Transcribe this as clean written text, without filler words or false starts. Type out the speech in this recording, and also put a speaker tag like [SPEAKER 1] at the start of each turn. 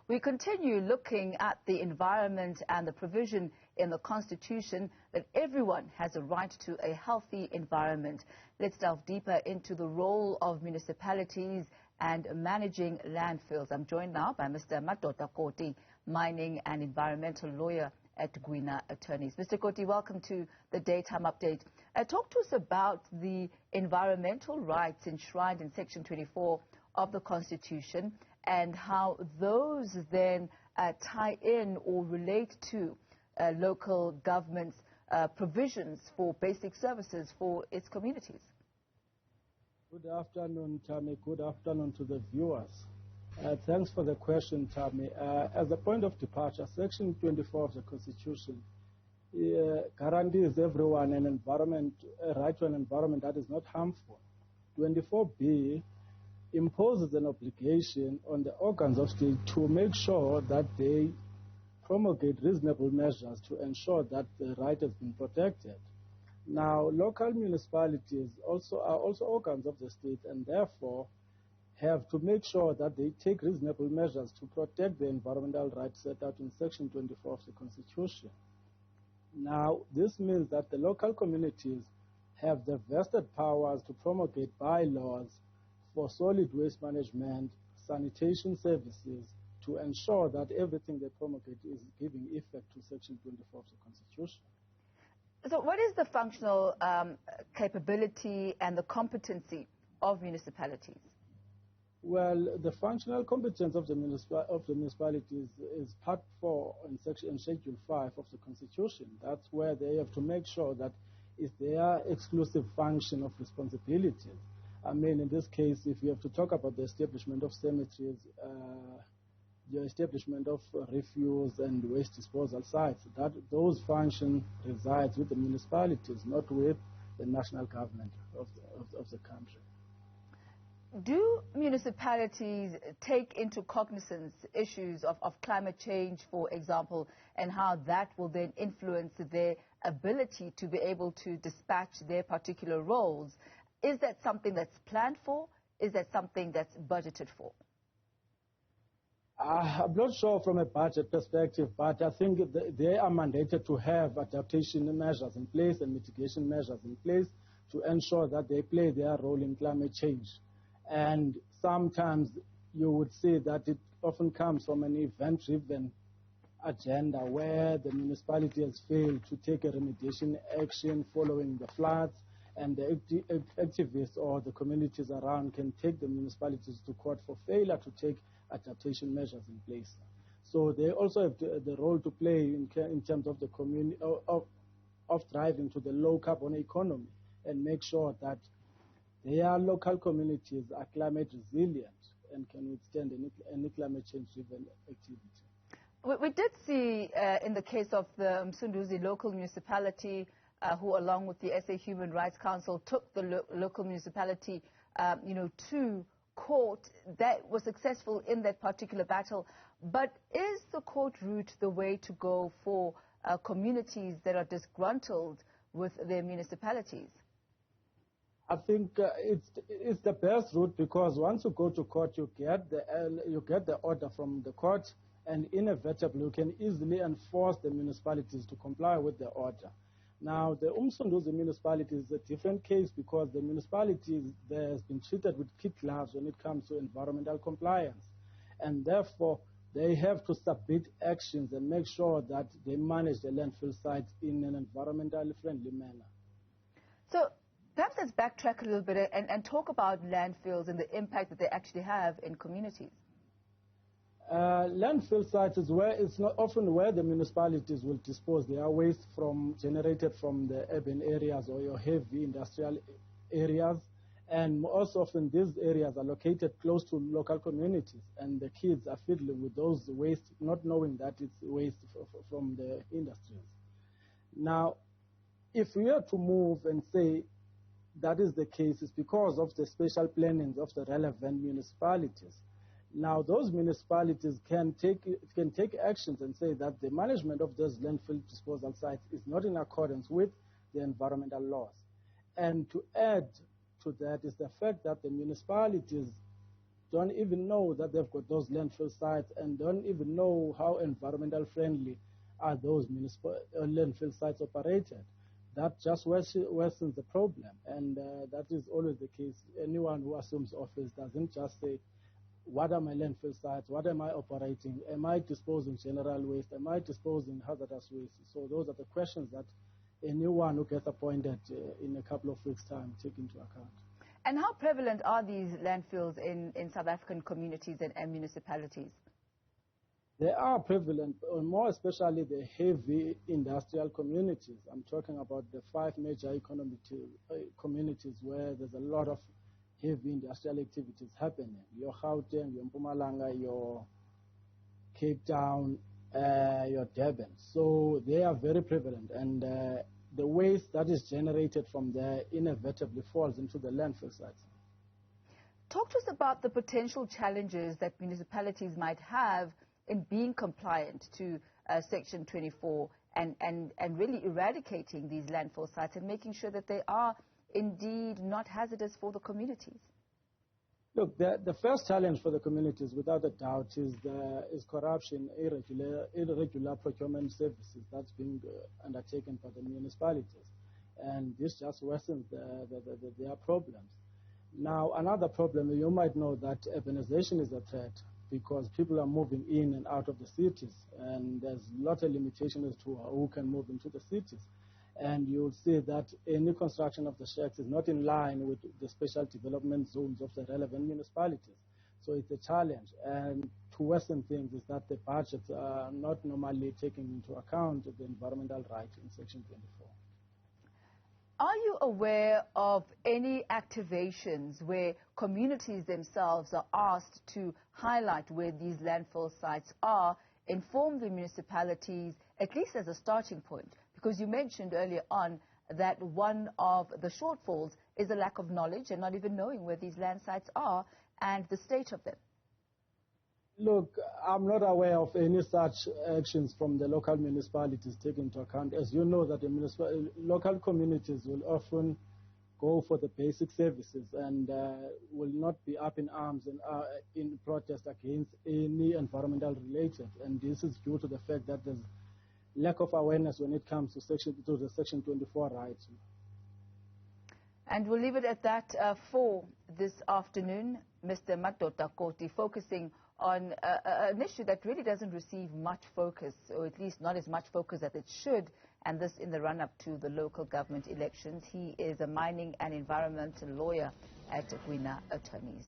[SPEAKER 1] We continue looking at the environment and the provision in the Constitution that everyone has a right to a healthy environment. Let's delve deeper into the role of municipalities and managing landfills. I'm joined now by Mr. Madoda Koti, mining and environmental lawyer at Gwina Attorneys. Mr. Koti, welcome to the Daytime Update. Talk to us about the environmental rights enshrined in Section 24 of the Constitution and how those then tie in or relate to local government's provisions for basic services for its communities.
[SPEAKER 2] Good afternoon, Tammy. Good afternoon to the viewers. Thanks for the question, Tammy. As a point of departure, Section 24 of the Constitution guarantees everyone a right to an environment that is not harmful. 24B imposes an obligation on the organs of state to make sure that they promulgate reasonable measures to ensure that the right has been protected. Now, local municipalities are also organs of the state and therefore have to make sure that they take reasonable measures to protect the environmental rights set out in Section 24 of the Constitution. Now, this means that the local communities have the vested powers to promulgate bylaws for solid waste management, sanitation services, to ensure that everything they promulgate is giving effect to Section 24 of the Constitution.
[SPEAKER 1] So what is the functional capability and the competency of municipalities?
[SPEAKER 2] Well, the functional competence of the municipalities is Part 4 in Schedule 5 of the Constitution. That's where they have to make sure that it's their exclusive function of responsibility. I mean, in this case, if you have to talk about the establishment of cemeteries, the establishment of refuse and waste disposal sites, those functions reside with the municipalities, not with the national government of the country.
[SPEAKER 1] Do municipalities take into cognizance issues of climate change, for example, and how that will then influence their ability to be able to dispatch their particular roles? Is that something that's planned for? Is that something that's budgeted for?
[SPEAKER 2] I'm not sure from a budget perspective, but I think they are mandated to have adaptation measures in place and mitigation measures in place to ensure that they play their role in climate change. And sometimes you would see that it often comes from an event-driven agenda where the municipality has failed to take a remediation action following the floods, and the activists or the communities around can take the municipalities to court for failure to take adaptation measures in place. So they also have the role to play in terms of the community of driving to the low carbon economy and make sure that their local communities are climate resilient and can withstand any climate change driven activity.
[SPEAKER 1] We did see in the case of the Msunduzi local municipality who, along with the SA Human Rights Council, took the local municipality, to court. That was successful in that particular battle. But is the court route the way to go for communities that are disgruntled with their municipalities?
[SPEAKER 2] I think it's the best route, because once you go to court, you get the order from the court, and inevitably you can easily enforce the municipalities to comply with the order. Now, the Msunduzi municipality is a different case because the municipality there has been treated with kid gloves when it comes to environmental compliance. And therefore, they have to submit actions and make sure that they manage the landfill sites in an environmentally friendly manner.
[SPEAKER 1] So perhaps let's backtrack a little bit and talk about landfills and the impact that they actually have in communities.
[SPEAKER 2] Landfill sites it's not often where the municipalities will dispose their waste generated from the urban areas or your heavy industrial areas, and most often these areas are located close to local communities, and the kids are fiddling with those waste, not knowing that it's waste from the industries. Now, if we are to move and say that is the case, it's because of the special plannings of the relevant municipalities. Now, those municipalities can take actions and say that the management of those landfill disposal sites is not in accordance with the environmental laws. And to add to that is the fact that the municipalities don't even know that they've got those landfill sites and don't even know how environmental friendly are those municipal landfill sites operated. That just worsens the problem, and that is always the case. Anyone who assumes office doesn't just say, what are my landfill sites, what am I operating, am I disposing general waste, am I disposing hazardous waste? So those are the questions that anyone who gets appointed in a couple of weeks' time take into account.
[SPEAKER 1] And how prevalent are these landfills in South African communities and municipalities?
[SPEAKER 2] They are prevalent, more especially the heavy industrial communities. I'm talking about the 5 major economic communities where there's a lot of heavy industrial activities happening. Your Gauteng, your Mpumalanga, your Cape Town, your Durban. So they are very prevalent, and the waste that is generated from there inevitably falls into the landfill sites.
[SPEAKER 1] Talk to us about the potential challenges that municipalities might have in being compliant to Section 24 and really eradicating these landfill sites and making sure that they are indeed not hazardous for the communities.
[SPEAKER 2] Look, the first challenge for the communities, without a doubt, is corruption, irregular procurement services that's being undertaken by the municipalities. And this just worsens their problems. Now, another problem, you might know that urbanization is a threat because people are moving in and out of the cities, and there's a lot of limitations as to who can move into the cities. And you'll see that any construction of the shacks is not in line with the special development zones of the relevant municipalities. So it's a challenge. And to worsen things is that the budgets are not normally taking into account the environmental right in Section 24.
[SPEAKER 1] Are you aware of any activations where communities themselves are asked to highlight where these landfill sites are, inform the municipalities, at least as a starting point? Because you mentioned earlier on that one of the shortfalls is a lack of knowledge and not even knowing where these land sites are and the state of them.
[SPEAKER 2] Look, I'm not aware of any such actions from the local municipalities taken into account. As you know, that the local communities will often go for the basic services and will not be up in arms and in protest against any environmental related. And this is due to the fact that there's lack of awareness when it comes to the Section 24 rights.
[SPEAKER 1] And we'll leave it at that for this afternoon. Mr. Madoda Koti focusing on an issue that really doesn't receive much focus, or at least not as much focus as it should, and this in the run-up to the local government elections. He is a mining and environmental lawyer at Gwina Attorneys.